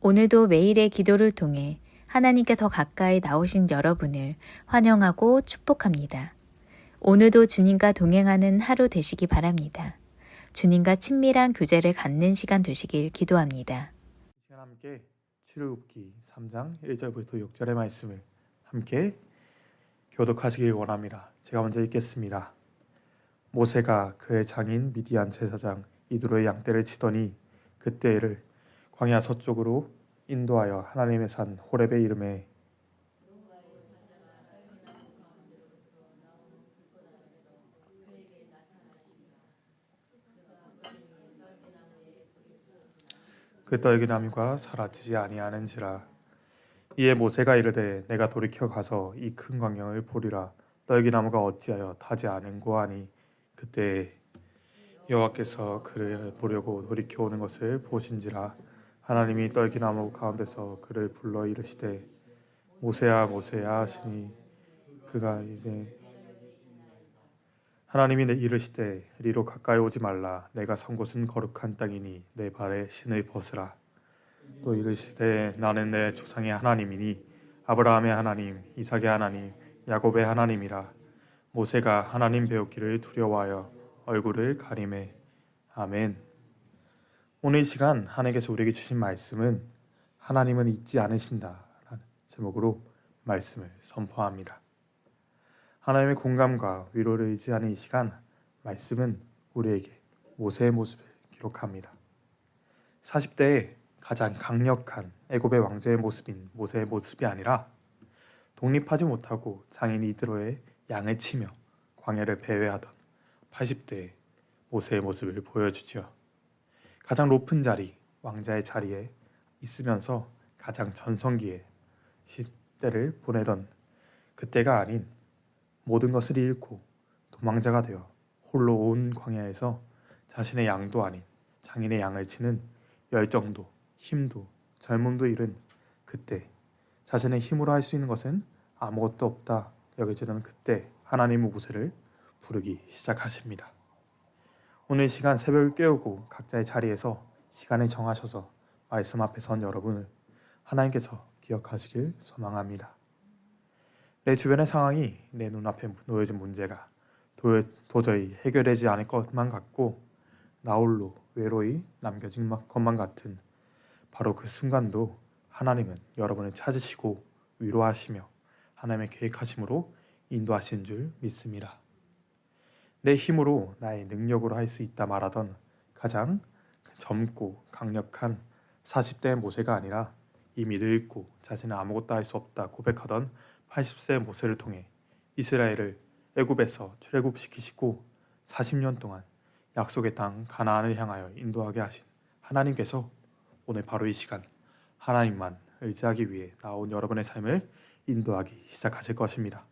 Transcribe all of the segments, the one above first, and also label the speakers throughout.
Speaker 1: 오늘도 매일의 기도를 통해 하나님께 더 가까이 나오신 여러분을 환영하고 축복합니다. 오늘도 주님과 동행하는 하루 되시기 바랍니다. 주님과 친밀한 교제를 갖는 시간 되시길 기도합니다.
Speaker 2: 이 시간 함께 출애굽기 3장 1절부터 6절의 말씀을 함께 교독하시길 원합니다. 제가 먼저 읽겠습니다. 모세가 그의 장인 미디안 제사장 이드로의 양떼를 치더니 그떼를 광야 서쪽으로 인도하여 하나님의 산 호렙에 이르매 그 떨기나무가 사라지지 아니하는지라. 이에 모세가 이르되 내가 돌이켜 가서 이 큰 광야를 보리라. 떨기나무가 어찌하여 타지 않은고 하니 그때 여호와께서 그를 보려고 돌이켜 오는 것을 보신지라. 하나님이 떨기나무 가운데서 그를 불러 이르시되 모세야 모세야 하시니 그가 이르되 하나님이 이르시되 이리로 가까이 오지 말라. 내가 선 곳은 거룩한 땅이니 내 발에 신을 벗으라. 또 이르시되 나는 내 조상의 하나님이니 아브라함의 하나님 이삭의 하나님 야곱의 하나님이라. 모세가 하나님 배우기를 두려워하여 얼굴을 가리매. 아멘. 오늘 이 시간 하나님께서 우리에게 주신 말씀은 하나님은 잊지 않으신다 라는 제목으로 말씀을 선포합니다. 하나님의 공감과 위로를 의지하는 이 시간 말씀은 우리에게 모세의 모습을 기록합니다. 40대에 가장 강력한 애굽의 왕자의 모습인 모세의 모습이 아니라 독립하지 못하고 장인 이드로의 양을 치며 광야를 배회하던 80대의 모세의 모습을 보여주죠. 가장 높은 자리, 왕자의 자리에 있으면서 가장 전성기의 시대를 보내던 그때가 아닌 모든 것을 잃고 도망자가 되어 홀로 온 광야에서 자신의 양도 아닌 장인의 양을 치는 열정도, 힘도, 젊음도 잃은 그때 자신의 힘으로 할 수 있는 것은 아무것도 없다 여겨지는 그때 하나님의 모세를 부르기 시작하십니다. 오늘 시간 새벽을 깨우고 각자의 자리에서 시간을 정하셔서 말씀 앞에 선 여러분을 하나님께서 기억하시길 소망합니다. 내 주변의 상황이 내 눈앞에 놓여진 문제가 도저히 해결되지 않을 것만 같고 나홀로 외로이 남겨진 것만 같은 바로 그 순간도 하나님은 여러분을 찾으시고 위로하시며 하나님의 계획하심으로 인도하신 줄 믿습니다. 내 힘으로 나의 능력으로 할 수 있다 말하던 가장 젊고 강력한 40대의 모세가 아니라 이미 늙고 자신은 아무것도 할 수 없다 고백하던 80세의 모세를 통해 이스라엘을 애굽에서 출애굽시키시고 40년 동안 약속의 땅 가나안을 향하여 인도하게 하신 하나님께서 오늘 바로 이 시간 하나님만 의지하기 위해 나온 여러분의 삶을 인도하기 시작하실 것입니다.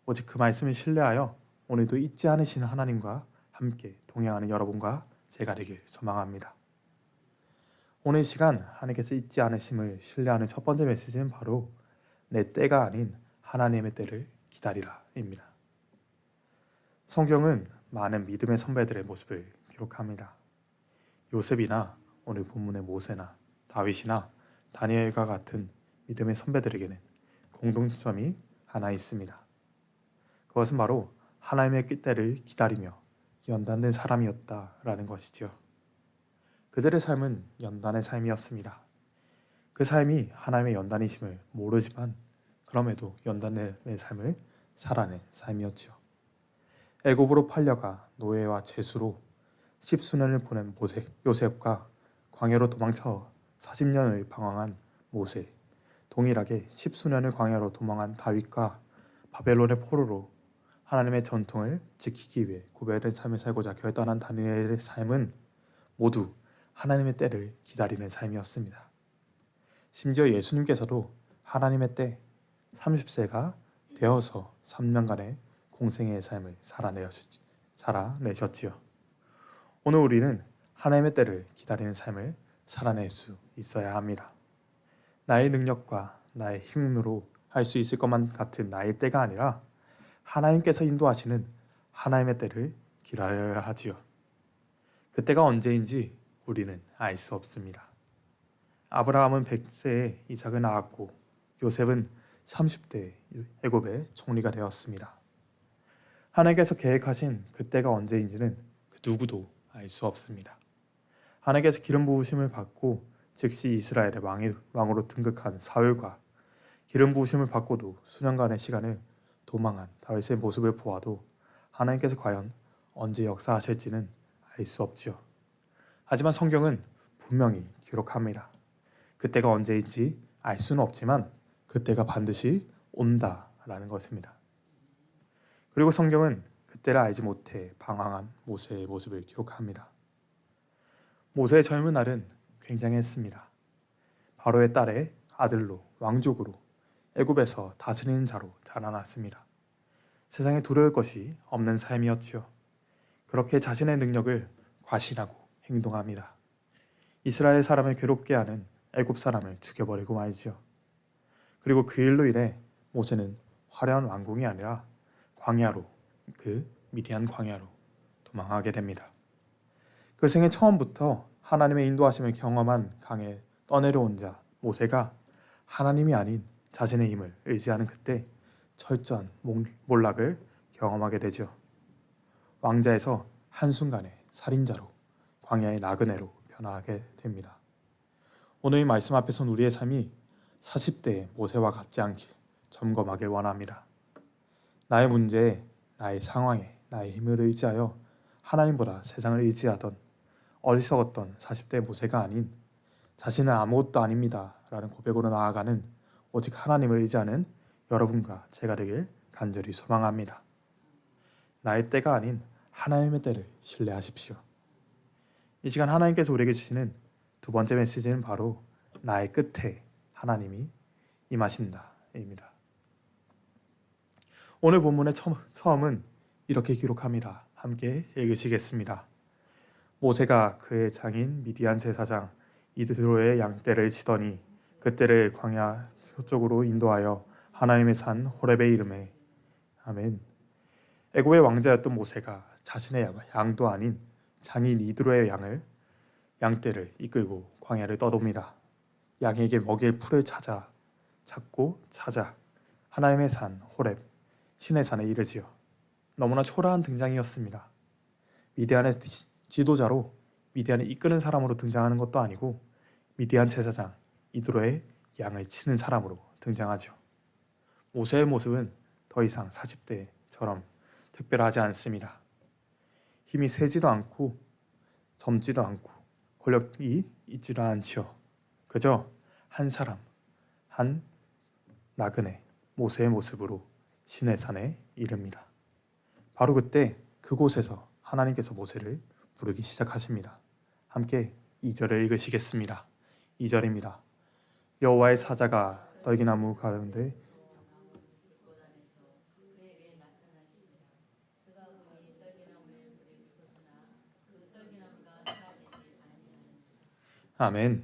Speaker 2: 오직 그 말씀을 신뢰하여 오늘도 잊지 않으시는 하나님과 함께 동행하는 여러분과 제가 되길 소망합니다. 오늘 시간 하나님께서 잊지 않으심을 신뢰하는 첫 번째 메시지는 바로 내 때가 아닌 하나님의 때를 기다리라입니다. 성경은 많은 믿음의 선배들의 모습을 기록합니다. 요셉이나 오늘 본문의 모세나 다윗이나 다니엘과 같은 믿음의 선배들에게는 공통점이 하나 있습니다. 그것은 바로 하나님의 때를 기다리며 연단된 사람이었다라는 것이죠. 그들의 삶은 연단의 삶이었습니다. 그 삶이 하나님의 연단이심을 모르지만 그럼에도 연단의 삶을 살아낸 삶이었지요. 애굽으로 팔려가 노예와 제수로 10수년을 보낸 요셉과 광야로 도망쳐 40년을 방황한 모세, 동일하게 10수년을 광야로 도망한 다윗과 바벨론의 포로로 하나님의 전통을 지키기 위해 구별된 삶을 살고자 결단한 다니엘의 삶은 모두 하나님의 때를 기다리는 삶이었습니다. 심지어 예수님께서도 하나님의 때 30세가 되어서 3년간의 공생의 삶을 살아내셨지요. 오늘 우리는 하나님의 때를 기다리는 삶을 살아낼 수 있어야 합니다. 나의 능력과 나의 힘으로 할 수 있을 것만 같은 나의 때가 아니라 하나님께서 인도하시는 하나님의 때를 기다려야 하지요. 그때가 언제인지 우리는 알 수 없습니다. 아브라함은 100세에 이삭을 낳았고 요셉은 30대에 애굽의 총리가 되었습니다. 하나님께서 계획하신 그때가 언제인지는 그 누구도 알 수 없습니다. 하나님께서 기름 부으심을 받고 즉시 이스라엘의 왕으로 등극한 사울과 기름 부으심을 받고도 수년간의 시간을 도망한 다윗의 모습을 보아도 하나님께서 과연 언제 역사하실지는 알 수 없지요. 하지만 성경은 분명히 기록합니다. 그때가 언제인지 알 수는 없지만 그때가 반드시 온다라는 것입니다. 그리고 성경은 그때를 알지 못해 방황한 모세의 모습을 기록합니다. 모세의 젊은 날은 굉장했습니다. 바로의 딸의 아들로 왕족으로 애굽에서 다스리는 자로 자라났습니다. 세상에 두려울 것이 없는 삶이었죠. 그렇게 자신의 능력을 과신하고 행동합니다. 이스라엘 사람을 괴롭게 하는 애굽 사람을 죽여버리고 말이죠. 그리고 그 일로 인해 모세는 화려한 왕궁이 아니라 광야로, 그 미디안 광야로 도망하게 됩니다. 그 생애 처음부터 하나님의 인도하심을 경험한 강에 떠내려온 자 모세가 하나님이 아닌 자신의 힘을 의지하는 그때 철저한 몰락을 경험하게 되죠. 왕자에서 한순간에 살인자로 광야의 나그네로 변화하게 됩니다. 오늘 이 말씀 앞에선 우리의 삶이 40대의 모세와 같지 않게 점검하길 원합니다. 나의 문제에, 나의 상황에, 나의 힘을 의지하여 하나님보다 세상을 의지하던 어리석었던 40대 모세가 아닌 자신은 아무것도 아닙니다 라는 고백으로 나아가는 오직 하나님을 의지하는 여러분과 제가 되길 간절히 소망합니다. 나의 때가 아닌 하나님의 때를 신뢰하십시오. 이 시간 하나님께서 우리에게 주시는 두 번째 메시지는 바로 나의 끝에 하나님이 임하신다 입니다. 오늘 본문의 처음은 이렇게 기록합니다. 함께 읽으시겠습니다. 모세가 그의 장인 미디안 제사장 이드로의 양떼를 치더니 그떼를 광야 서쪽으로 인도하여 하나님의 산 호렙에 이르매. 아멘. 애굽의 왕자였던 모세가 자신의 양도 아닌 장인 이드로의 양떼를 이끌고 광야를 떠돕니다. 양에게 먹일 풀을 찾고 하나님의 산 호렙 신의 산에 이르지요. 너무나 초라한 등장이었습니다. 미디안의 지도자로 미디안을 이끄는 사람으로 등장하는 것도 아니고 미디안 제사장 이드로의 양을 치는 사람으로 등장하죠. 모세의 모습은 더 이상 40대처럼 특별하지 않습니다. 힘이 세지도 않고 젊지도 않고 권력이 있지도 않죠. 그저 한 사람, 한 나그네 모세의 모습으로 신의 산에 이릅니다. 바로 그때 그곳에서 하나님께서 모세를 부르기 시작하십니다. 함께 2절을 읽으시겠습니다. 2절입니다. 여호와의 사자가 떨기나무 가운데 아멘.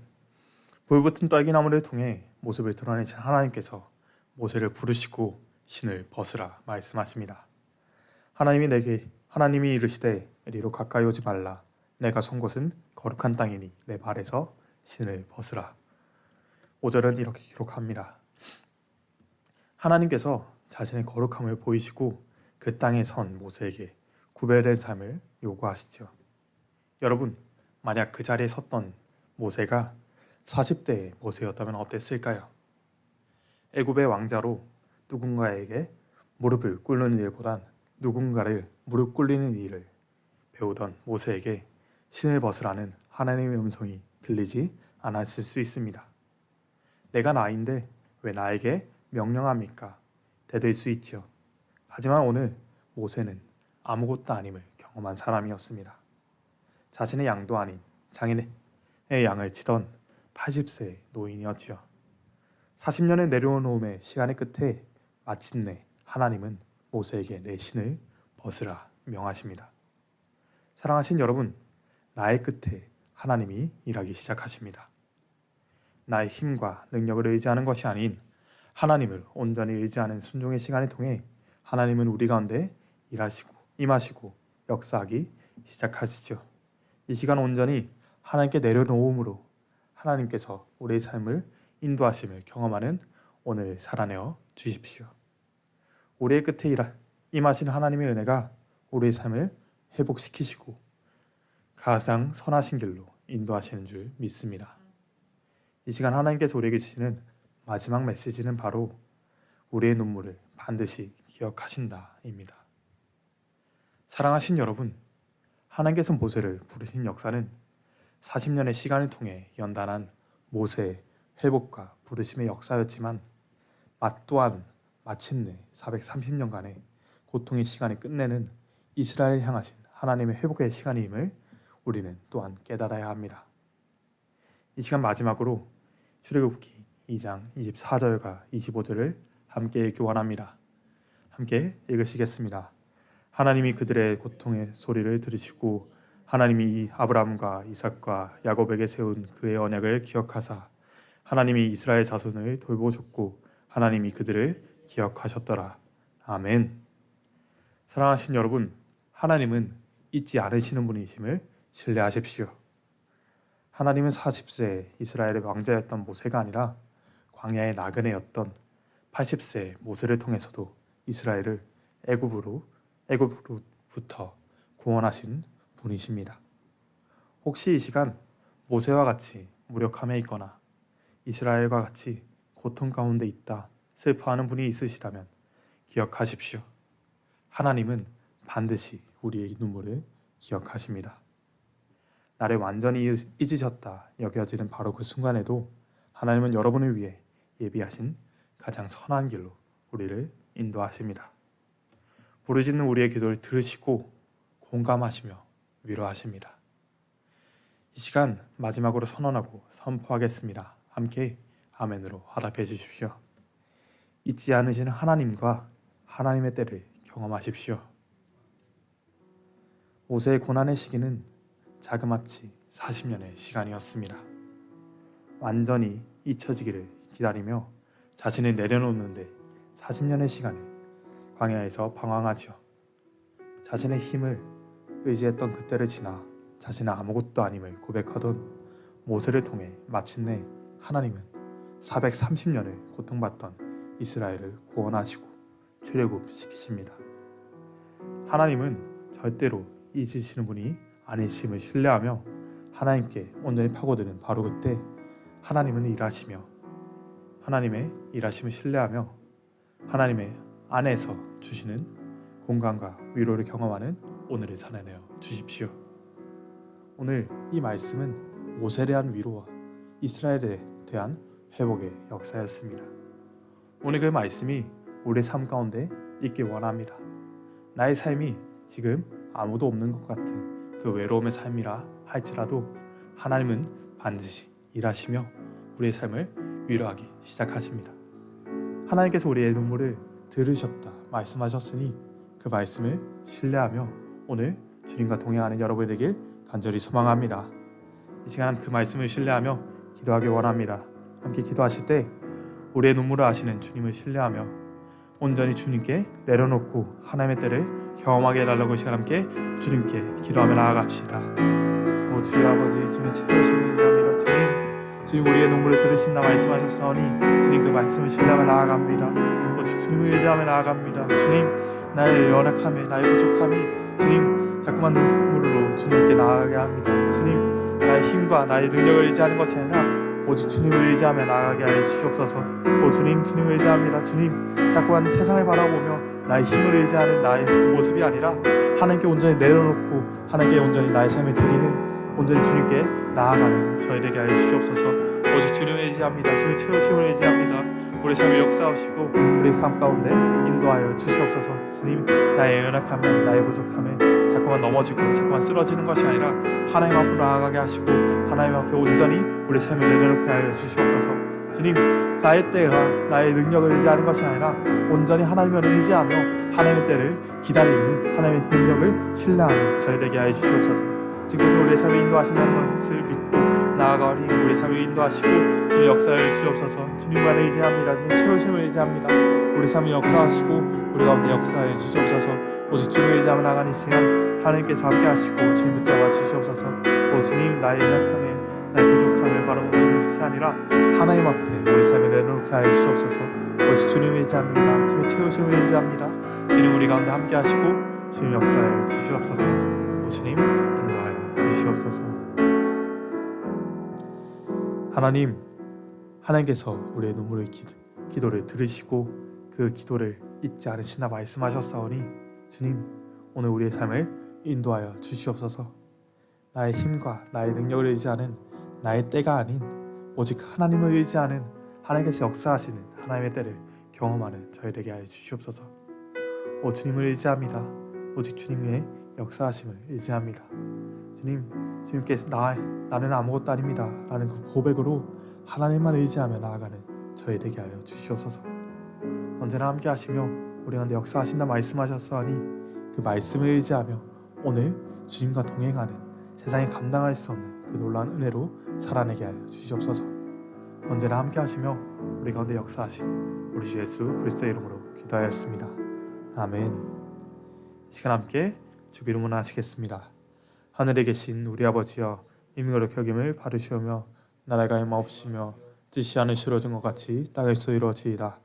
Speaker 2: 불붙은 떨기나무를 통해 모습을 드러내신 하나님께서 모세를 부르시고 신을 벗으라 말씀하십니다. 하나님이 이르시되 이리로 가까이 오지 말라. 내가 선 곳은 거룩한 땅이니 내 발에서 신을 벗으라. 5절은 이렇게 기록합니다. 하나님께서 자신의 거룩함을 보이시고 그 땅에 선 모세에게 구별된 삶을 요구하시죠. 여러분, 만약 그 자리에 섰던 모세가 40대의 모세였다면 어땠을까요? 애굽의 왕자로 누군가에게 무릎을 꿇는 일보단 누군가를 무릎 꿇리는 일을 배우던 모세에게 신을 벗으라는 하나님의 음성이 들리지 않았을 수 있습니다. 내가 나인데 왜 나에게 명령합니까? 대들 수 있죠. 하지만 오늘 모세는 아무것도 아님을 경험한 사람이었습니다. 자신의 양도 아닌 장인의 양을 치던 80세의 노인이었죠. 40년의 내려놓음의 시간의 끝에 마침내 하나님은 모세에게 내 신을 벗으라 명하십니다. 사랑하신 여러분, 나의 끝에 하나님이 일하기 시작하십니다. 나의 힘과 능력을 의지하는 것이 아닌 하나님을 온전히 의지하는 순종의 시간을 통해 하나님은 우리 가운데 임하시고 역사하기 시작하시죠. 이 시간 온전히 하나님께 내려놓음으로 하나님께서 우리의 삶을 인도하심을 경험하는 오늘을 살아내어 주십시오. 우리의 끝에 임하신 하나님의 은혜가 우리의 삶을 회복시키시고 가장 선하신 길로 인도하시는 줄 믿습니다. 이 시간 하나님께서 우리에게 주시는 마지막 메시지는 바로 우리의 눈물을 반드시 기억하신다입니다. 사랑하신 여러분, 하나님께서 모세를 부르신 역사는 40년의 시간을 통해 연단한 모세의 회복과 부르심의 역사였지만 또한 마침내 430년간의 고통의 시간을 끝내는 이스라엘을 향하신 하나님의 회복의 시간임을 우리는 또한 깨달아야 합니다. 이 시간 마지막으로 출애굽기 2장 24절과 25절을 함께 교환합니다. 함께 읽으시겠습니다. 하나님이 그들의 고통의 소리를 들으시고 하나님이 아브라함과 이삭과 야곱에게 세운 그의 언약을 기억하사 하나님이 이스라엘 자손을 돌보셨고 하나님이 그들을 기억하셨더라. 아멘. 사랑하신 여러분, 하나님은 잊지 않으시는 분이심을 신뢰하십시오. 하나님은 40세 이스라엘의 왕자였던 모세가 아니라 광야의 나그네였던 80세 모세를 통해서도 이스라엘을 애굽으로부터 구원하신 분이십니다. 혹시 이 시간 모세와 같이 무력함에 있거나 이스라엘과 같이 고통 가운데 있다 슬퍼하는 분이 있으시다면 기억하십시오. 하나님은 반드시 우리의 눈물을 기억하십니다. 나를 완전히 잊으셨다 여겨지는 바로 그 순간에도 하나님은 여러분을 위해 예비하신 가장 선한 길로 우리를 인도하십니다. 부르짖는 우리의 기도를 들으시고 공감하시며 위로하십니다. 이 시간 마지막으로 선언하고 선포하겠습니다. 함께 아멘으로 화답해 주십시오. 잊지 않으시는 하나님과 하나님의 때를 경험하십시오. 모세의 고난의 시기는 자그마치 40년의 시간이었습니다. 완전히 잊혀지기를 기다리며 자신을 내려놓는데 40년의 시간을 광야에서 방황하지요. 자신의 힘을 의지했던 그때를 지나 자신은 아무것도 아님을 고백하던 모세를 통해 마침내 하나님은 430년을 고통받던 이스라엘을 구원하시고 출애굽시키십니다. 하나님은 절대로 잊으시는 분이 아니심을 신뢰하며 하나님께 온전히 파고드는 바로 그때 하나님은 일하시며 하나님의 일하심을 신뢰하며 하나님의 안에서 주시는 공감과 위로를 경험하는 오늘을 살아내어 주십시오. 오늘 이 말씀은 모세에 대한 위로와 이스라엘에 대한 회복의 역사였습니다. 오늘 그 말씀이 우리의 삶 가운데 있길 원합니다. 나의 삶이 지금 아무도 없는 것 같은 그 외로움의 삶이라 할지라도 하나님은 반드시 일하시며 우리의 삶을 위로하기 시작하십니다. 하나님께서 우리의 눈물을 들으셨다 말씀하셨으니 그 말씀을 신뢰하며 오늘 주님과 동행하는 여러분이 되길 간절히 소망합니다. 이 시간 그 말씀을 신뢰하며 기도하기 원합니다. 함께 기도하실 때 우리의 눈물을 아시는 주님을 신뢰하며 온전히 주님께 내려놓고 하나님의 때를 경험하게 해달라고 이 시간 함께 주님께 기도하며 나아갑시다. 오 주여 아버지, 주님의 채우심을 의지합니다. 주님 우리의 눈물을 들으신다 말씀하셨사오니 주님 그 말씀을 신뢰하며 나아갑니다. 오 주님을 의지하며 나아갑니다. 주님 나의 연약함에 나의 부족함이 주님 자꾸만 눈물로 주님께 나아가게 합니다. 주님 나의 힘과 나의 능력을 의지하는 것이 아니라 오직 주님을 의지하며 나아가게 하여 주시옵소서. 오 주님을 의지합니다. 주님 자꾸만 세상을 바라보며 나의 힘을 의지하는 나의 모습이 아니라 하나님께 온전히 내려놓고 하나님께 온전히 나의 삶을 드리는 온전히 주님께 나아가는 저희 되게 하여 주시옵소서. 오직 주님을 의지합니다. 주님 채우심을 의지합니다. 우리 삶에 역사하시고 우리 삶 가운데 인도하여 주시옵소서. 주님 나의 연약함에 나의 부족함에 자꾸만 넘어지고 자꾸만 쓰러지는 것이 아니라 하나님 앞으로 나아가게 하시고 하나님 앞에 온전히 우리 삶을 내려놓게 하여 주시옵소서. 주님 나의 때가 나의 능력을 의지하는 것이 아니라 온전히 하나님을 의지하며 하나님의 때를 기다리는 하나님의 능력을 신뢰하는 저희 되게 하여 주시옵소서. 지금까지 우리의 삶을 인도하신다는 것을 믿고 나아가니 우리의 삶을 인도하시고 주님 역사를 주시옵소서. 주님만 의지합니다. 주님 채우심을 의지합니다. 우리 삶을 역사하시고 우리 가운데 역사해 주시옵소서. 오직 주님을 의지하며 나가는 이 시간 하나님께서 함께 하시고 주님 붙잡아 주시옵소서. 오 주님 나의 연약함에 나의 부족함에 바로 아니라 하나님 앞에 우리 삶을 내놓게 하여 주시옵소서. 오직 주님 의지합니다. 주님의 채우심을 의지합니다. 주님 우리 가운데 함께 하시고 주님 역사에 주시옵소서. 주님 인도하여 주시옵소서. 하나님께서 우리의 눈물의 기도를 들으시고 그 기도를 잊지 않으시나 말씀하셨사오니 주님 오늘 우리의 삶을 인도하여 주시옵소서. 나의 힘과 나의 능력을 의지하는 나의 때가 아닌 오직 하나님을 의지하는 하나님께서 역사하시는 하나님의 때를 경험하는 저희 되게 하여 주시옵소서. 오 주님을 의지합니다. 오직 주님의 역사하심을 의지합니다. 주님께서 나는 아무것도 아닙니다 라는 그 고백으로 하나님만 의지하며 나아가는 저희 되게 하여 주시옵소서. 언제나 함께 하시며 우리 가운데 역사하신다 말씀하셨사오니 그 말씀을 의지하며 오늘 주님과 동행하는 세상에 감당할 수 없는 그 놀라운 은혜로 살아내게 하여 주시옵소서. 언제나 함께 하시며 우리 가운데 역사하신 우리 주 예수 그리스도의 이름으로 기도하였습니다. 아멘. 이 시간 함께 주기도 문안하시겠습니다. 하늘에 계신 우리 아버지여 이미 그렇게 여김을 받으시오며 나라가 임하옵시며 뜻이 하늘시로 된 것 같이 땅에서 이루어지이다.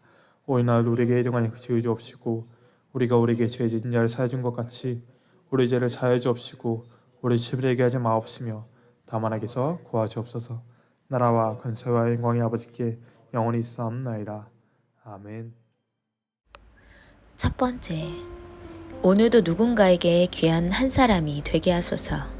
Speaker 2: 오늘날 우리에게 일용할 것을 주옵시고 우리가 우리에게 죄 지은 자를 사하여 준 것 같이 우리 죄를 사하여 주옵시고 우리 죄를 하지 마옵시며 다만 악에서 구하시옵소서. 나라와 권세와 영광이 아버지께 영원히 있사옵나이다. 아멘.
Speaker 1: 첫 번째, 오늘도 누군가에게 귀한 한 사람이 되게 하소서.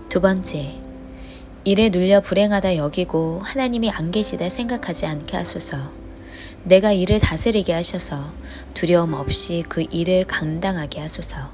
Speaker 1: 두 번째, 일에 눌려 불행하다 여기고 하나님이 안 계시다 생각하지 않게 하소서. 내가 일을 다스리게 하셔서 두려움 없이 그 일을 감당하게 하소서.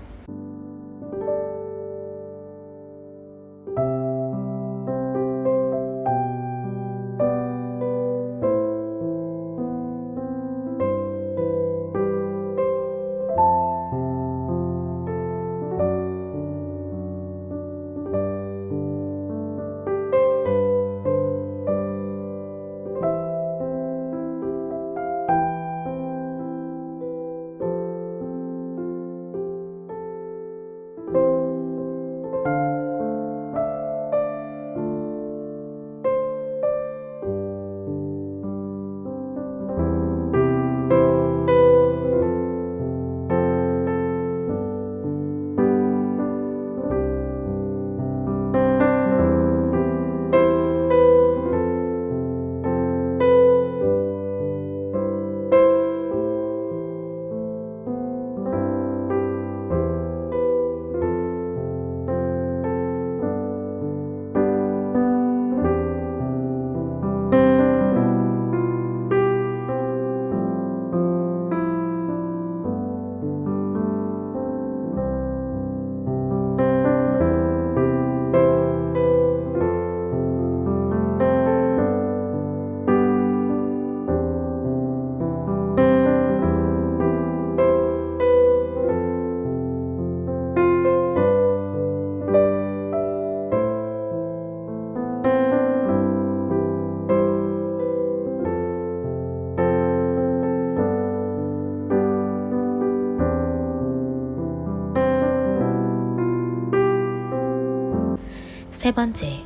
Speaker 1: 세 번째,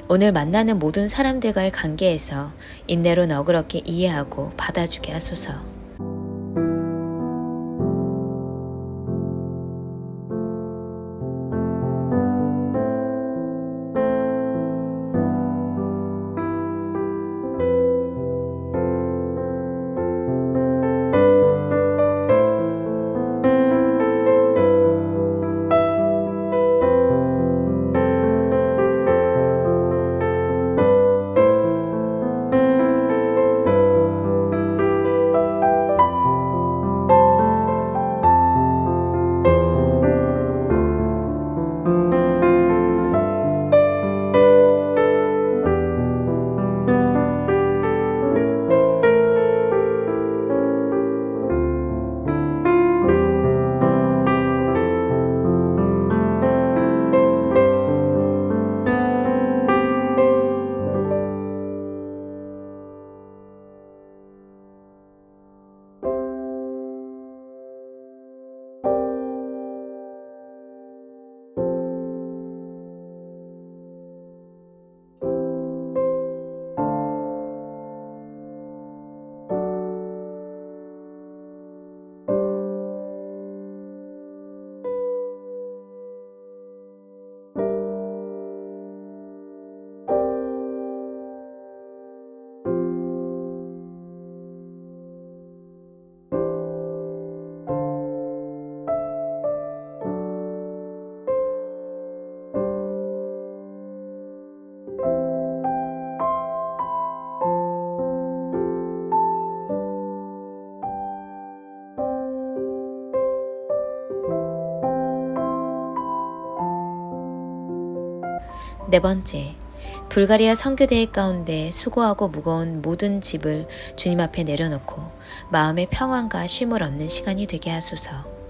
Speaker 1: 오늘 만나는 모든 사람들과의 관계에서 인내로 너그럽게 이해하고 받아주게 하소서. 네 번째, 불가리아 선교대회 가운데 수고하고 무거운 모든 짐을 주님 앞에 내려놓고 마음의 평안과 쉼을 얻는 시간이 되게 하소서.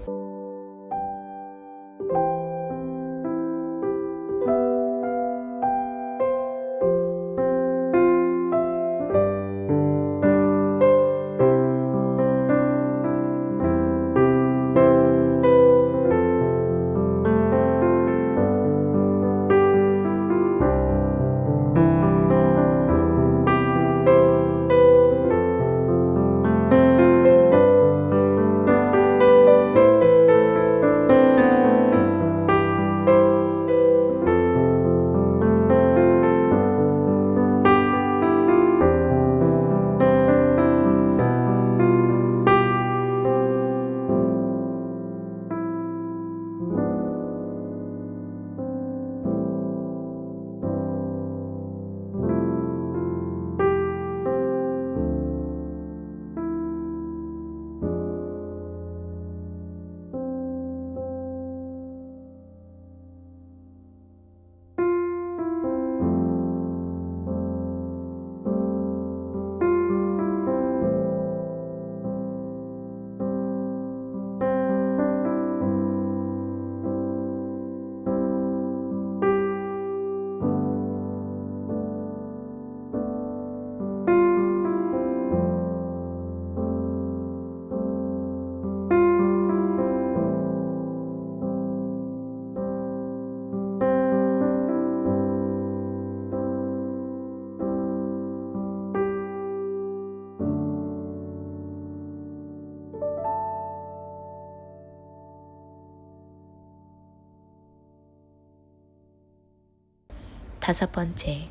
Speaker 1: 다섯 번째,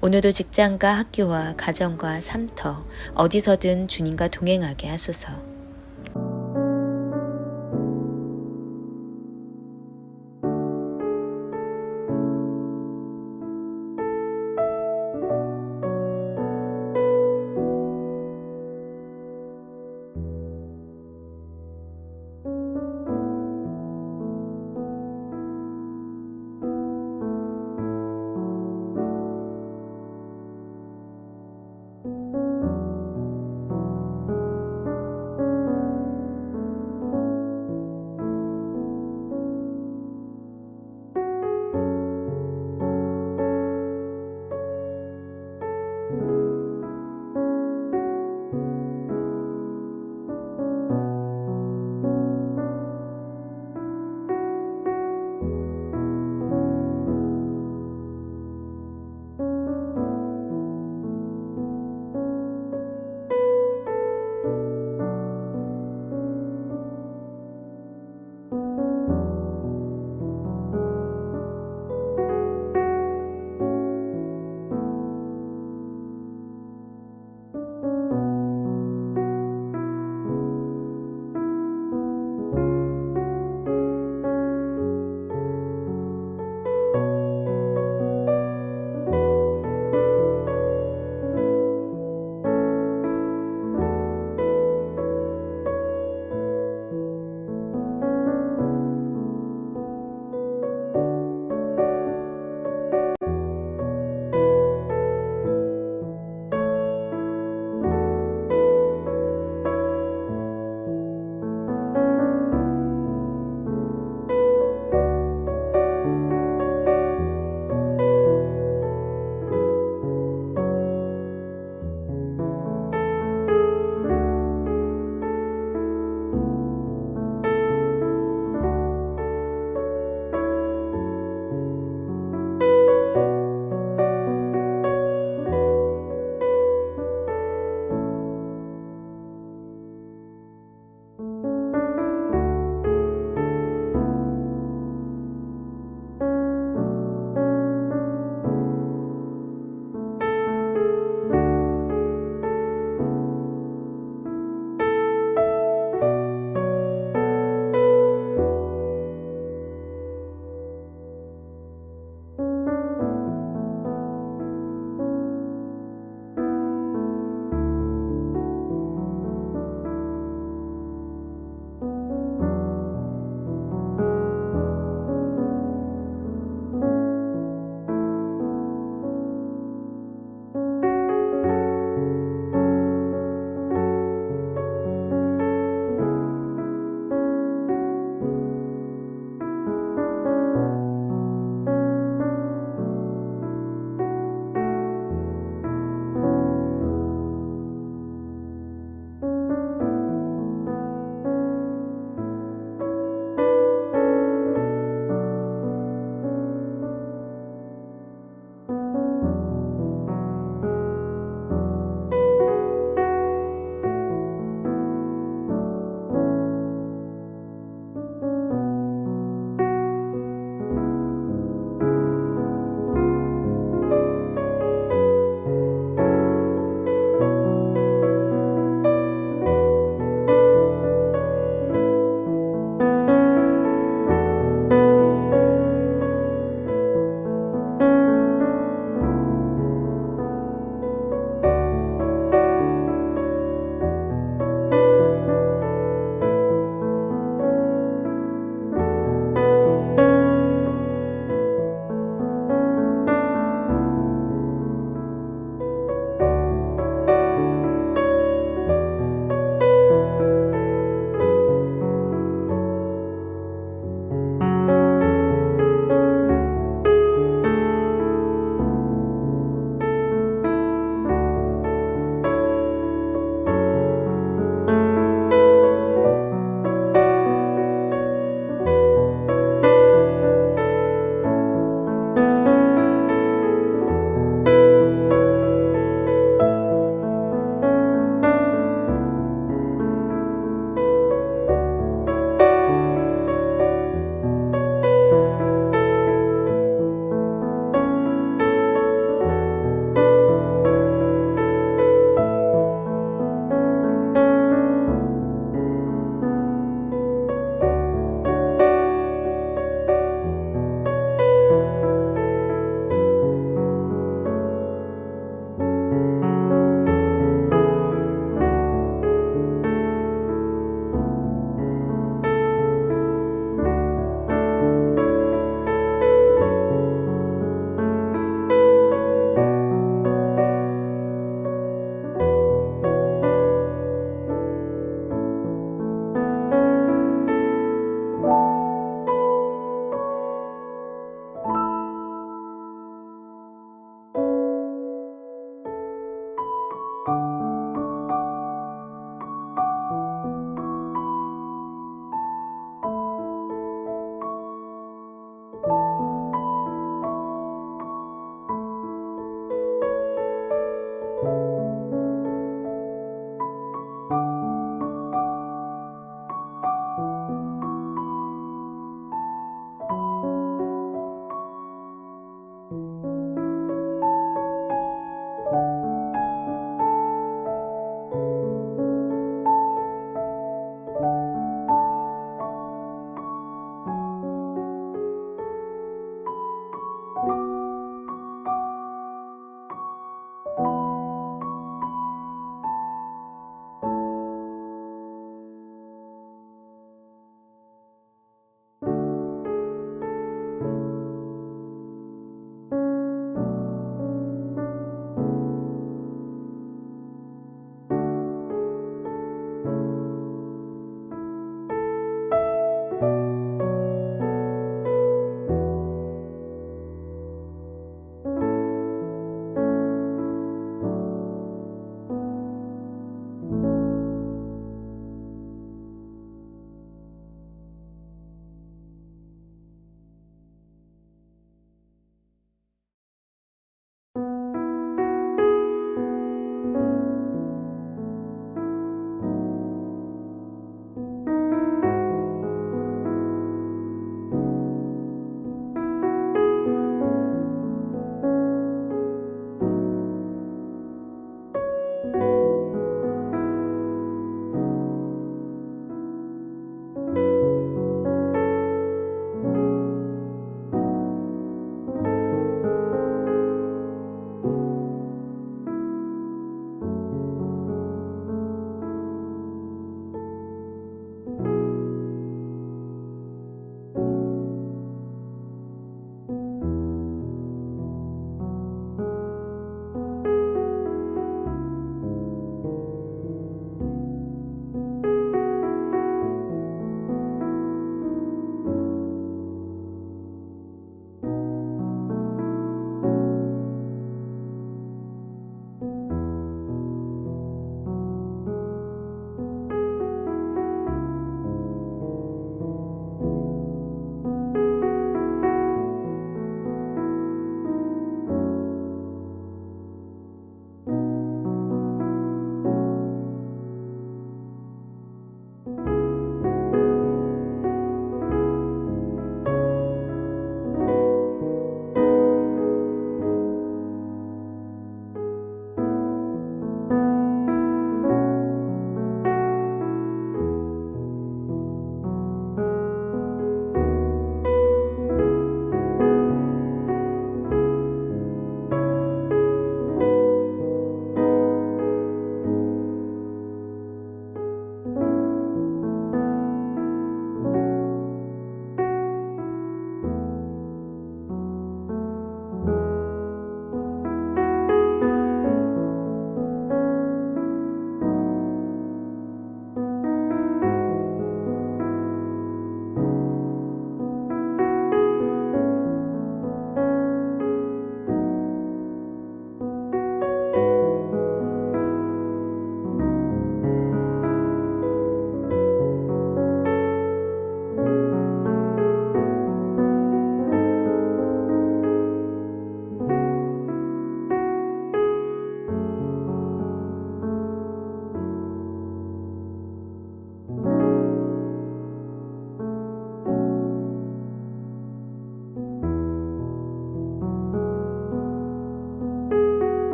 Speaker 1: 오늘도 직장과 학교와 가정과 삶터 어디서든 주님과 동행하게 하소서.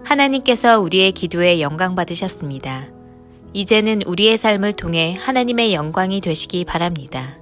Speaker 1: 하나님께서 우리의 기도에 영광 받으셨습니다. 이제는 우리의 삶을 통해 하나님의 영광이 되시기 바랍니다.